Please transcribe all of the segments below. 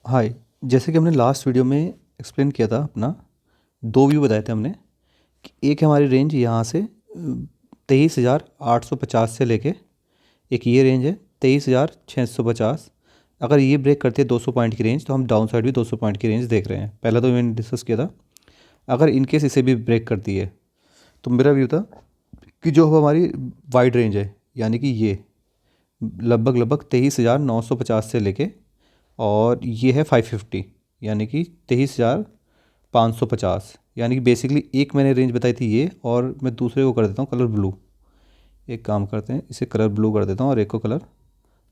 हाय। जैसे कि हमने लास्ट वीडियो में एक्सप्लेन किया था अपना, दो व्यू बताए थे हमने कि एक है हमारी रेंज यहाँ से 23,850 से लेके, एक ये रेंज है 23,650। अगर ये ब्रेक करती है 200 पॉइंट की रेंज तो हम डाउन साइड भी 200 पॉइंट की रेंज देख रहे हैं। पहला तो मैंने डिस्कस किया था। अगर इनकेस इसे भी ब्रेक करती है तो मेरा व्यू था कि जो हमारी वाइड रेंज है, यानी कि ये लगभग लगभग 23,950 से लेके, और ये है 550, यानी कि 23,550। यानी कि बेसिकली एक मैंने रेंज बताई थी ये, और मैं दूसरे को कर देता हूँ कलर ब्लू। एक काम करते हैं, इसे कलर ब्लू कर देता हूँ और एक को कलर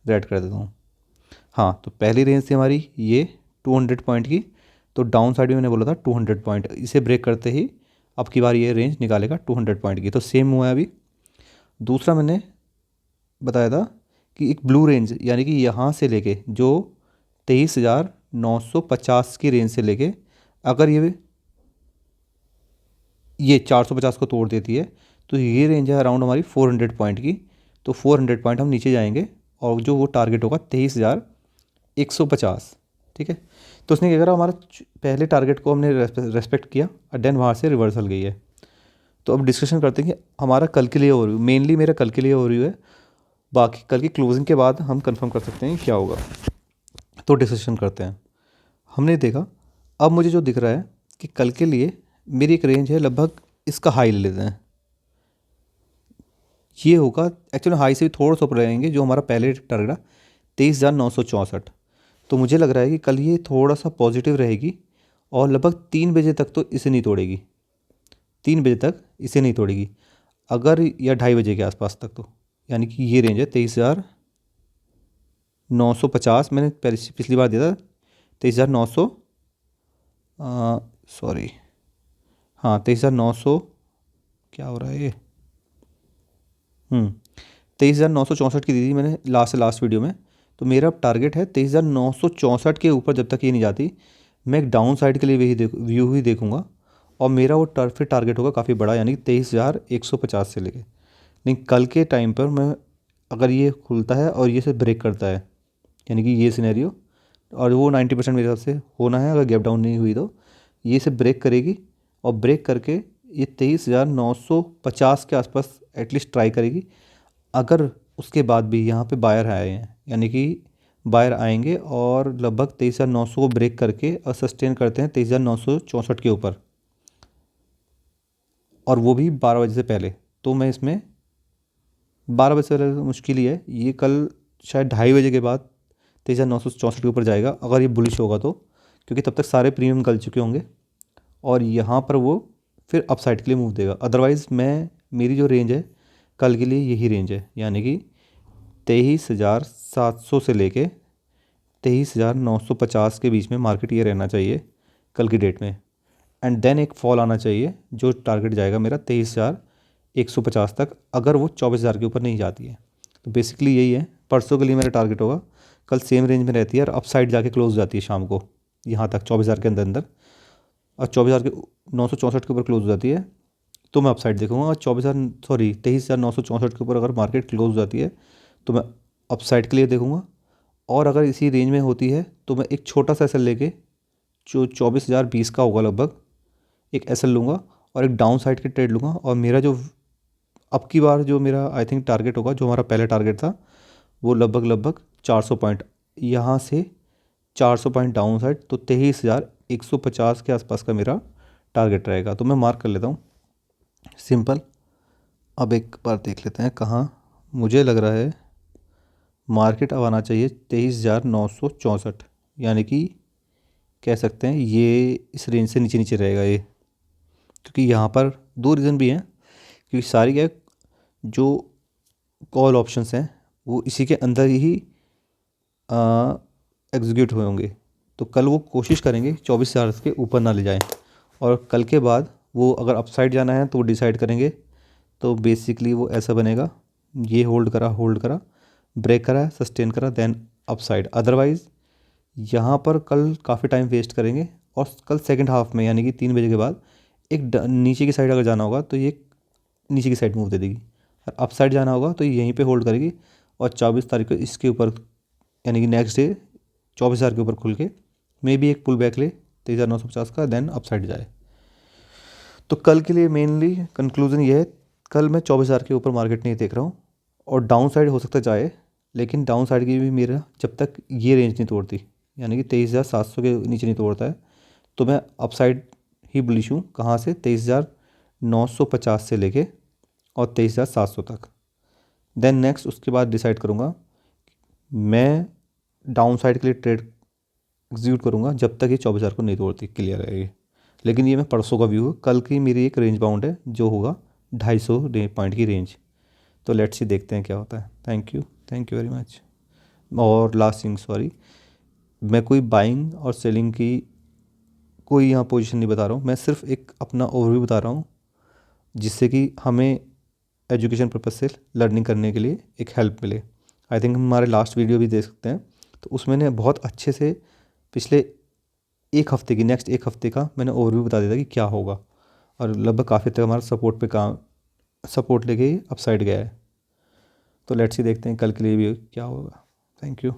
रेड कर देता हूँ। हाँ, तो पहली रेंज थी हमारी ये 200 पॉइंट की। तो डाउन साइड में मैंने बोला था 200 पॉइंट, इसे ब्रेक करते ही अब की बार ये रेंज निकालेगा 200 पॉइंट की। तो सेम हुआ है अभी। दूसरा मैंने बताया था कि एक ब्लू रेंज, यानी कि यहाँ से लेके जो 23,950 की रेंज से लेके, अगर ये 450 को तोड़ देती है तो ये रेंज है अराउंड हमारी 400 पॉइंट की। तो 400 पॉइंट हम नीचे जाएंगे और जो वो टारगेट होगा 23,150। ठीक है। तो उसने क्या करा, हमारा पहले टारगेट को हमने रेस्पेक्ट किया और देन वहाँ से रिवर्सल गई है। तो अब डिस्कशन करते हैं कि हमारा कल के लिए ओवरव्यू, मेनली मेरा कल के लिए ओवरव्यू है। बाकी कल की क्लोजिंग के बाद हम कंफर्म कर सकते हैं क्या होगा। तो डिस्कशन करते हैं। हमने देखा, अब मुझे जो दिख रहा है कि कल के लिए मेरी एक रेंज है, लगभग इसका हाई ले लेते हैं। ये होगा एक्चुअली हाई से भी थोड़ा सा ऊपर रहेंगे, जो हमारा पहले टारगेट था 23,964। तो मुझे लग रहा है कि कल ये थोड़ा सा पॉजिटिव रहेगी और लगभग 3 बजे तक तो इसे नहीं तोड़ेगी। 3 बजे तक इसे नहीं तोड़ेगी, अगर या 2:30 बजे के आसपास तक तो। यानी कि ये रेंज है 23,950। मैंने पहले पिछली बार दिया था 23,900, सॉरी, हाँ 23,900। क्या हो रहा है ये? 23,964 की दी थी मैंने लास्ट वीडियो में। तो मेरा टारगेट है 23,964 के ऊपर जब तक ये नहीं जाती, मैं एक डाउन साइड के लिए व्यू ही देखूंगा। और मेरा वो फिर टारगेट होगा काफ़ी बड़ा, यानी कि 23,150 से लेके। लेकिन कल के टाइम पर मैं, अगर ये खुलता है और ये से ब्रेक करता है, यानी कि ये सिनेरियो, और वो 90% मेरे हिसाब से होना है, अगर गैप डाउन नहीं हुई तो ये से ब्रेक करेगी। और ब्रेक करके ये 23,950 के आसपास एटलीस्ट ट्राई करेगी। अगर उसके बाद भी यहाँ पे बायर आए हैं, यानी कि बायर आएंगे और लगभग 23,900 को ब्रेक करके और सस्टेन करते हैं 23,964 के ऊपर, और वो भी 12 बजे से पहले, तो मैं इसमें 12 बजे से पहले तो मुश्किल ही है। ये कल शायद 2:30 बजे के बाद 23,964 के ऊपर जाएगा, अगर ये बुलिश होगा तो, क्योंकि तब तक सारे प्रीमियम गल चुके होंगे और यहाँ पर वो फिर अपसाइड के लिए मूव देगा। अदरवाइज़ मैं, मेरी जो रेंज है कल के लिए यही रेंज है, यानी कि 23,700 से लेके 23,950 के बीच में मार्केट ये रहना चाहिए कल की डेट में। एंड देन एक फॉल आना चाहिए जो टारगेट जाएगा मेरा 23,150 तक, अगर वो 24,000 के ऊपर नहीं जाती है। तो बेसिकली यही है। परसों के लिए मेरा टारगेट होगा, कल सेम रेंज में रहती है और अपसाइड जाके क्लोज हो जाती है शाम को यहाँ तक 24,000 के अंदर अंदर, और 24,000 के 964 के ऊपर क्लोज हो जाती है तो मैं अपसाइड देखूंगा। और 23,964 के ऊपर अगर मार्केट क्लोज हो जाती है तो मैं अपसाइड के लिए देखूंगा। और अगर इसी रेंज में होती है तो मैं एक छोटा सा एसएल लेके, जो 24,020 का होगा लगभग, एक एसएल लूँगा और एक डाउन साइड के ट्रेड लूँगा। और मेरा जो अब की बार जो मेरा आई थिंक टारगेट होगा, जो हमारा पहले टारगेट था, वो लगभग लगभग 400 पॉइंट, यहाँ से 400 पॉइंट डाउन साइड, तो 23,150 के आसपास का मेरा टारगेट रहेगा। तो मैं मार्क कर लेता हूँ, सिंपल। अब एक बार देख लेते हैं कहाँ मुझे लग रहा है मार्केट अब आना चाहिए 23,964, यानी कि कह सकते हैं ये इस रेंज से नीचे नीचे रहेगा ये। क्योंकि यहाँ पर दो रीज़न भी हैं, क्योंकि सारी क्या जो कॉल ऑप्शंस हैं वो इसी के अंदर ही एग्जीक्यूट हुए होंगे। तो कल वो कोशिश करेंगे 24,000 के ऊपर ना ले जाएं, और कल के बाद वो अगर अपसाइड जाना है तो वो डिसाइड करेंगे। तो बेसिकली वो ऐसा बनेगा, ये होल्ड करा, ब्रेक करा, सस्टेन करा, देन अपसाइड। अदरवाइज़ यहाँ पर कल काफ़ी टाइम वेस्ट करेंगे, और कल सेकंड हाफ में, यानी कि 3 बजे के बाद एक नीचे की साइड अगर जाना होगा तो ये नीचे की साइड मूव दे देगी, और अप साइड जाना होगा तो ये यहीं पे होल्ड करेगी। और 24 तारीख को इसके ऊपर, यानी कि नेक्स्ट डे 24,000 के ऊपर खुल के मे भी एक पुल बैक ले 23,950 का, देन अपसाइड जाए। तो कल के लिए मेनली कंक्लूजन ये है, कल मैं 24,000 के ऊपर मार्केट नहीं देख रहा हूँ, और डाउन साइड हो सकता जाए, लेकिन डाउन साइड की भी मेरा जब तक ये रेंज नहीं तोड़ती, यानी कि 23,700 के नीचे नहीं तोड़ता है, तो मैं अपसाइड ही बुलिश हूँ। कहाँ से? 23,950 से लेके और 23,700 तक। देन नेक्स्ट उसके बाद डिसाइड करूँगा मैं डाउन साइड के लिए ट्रेड एग्जीक्यूट करूँगा जब तक ये 24,000 को नहीं तोड़ती, क्लियर है ये। लेकिन ये मैं परसों का व्यू है, कल की मेरी एक रेंज बाउंड है जो होगा 250 पॉइंट की रेंज। तो लेट्स सी देखते हैं क्या होता है। Thank you very much. और लास्ट थिंग, सॉरी, मैं कोई बाइंग और सेलिंग की कोई यहाँ पोजीशन नहीं बता रहा हूँ, मैं सिर्फ एक अपना ओवरव्यू बता रहा हूँ, जिससे कि हमें एजुकेशन पर्पज़ से लर्निंग करने के लिए एक हेल्प मिले। आई थिंक हमारे लास्ट वीडियो भी देख सकते हैं, तो उसमें ने बहुत अच्छे से पिछले एक हफ़्ते की, नेक्स्ट एक हफ़्ते का मैंने ओवरव्यू बता दिया था कि क्या होगा, और लगभग काफ़ी तक हमारा सपोर्ट पे काम, सपोर्ट लेके ही अपसाइड गया है। तो लेट्स ही देखते हैं कल के लिए भी क्या होगा। Thank you.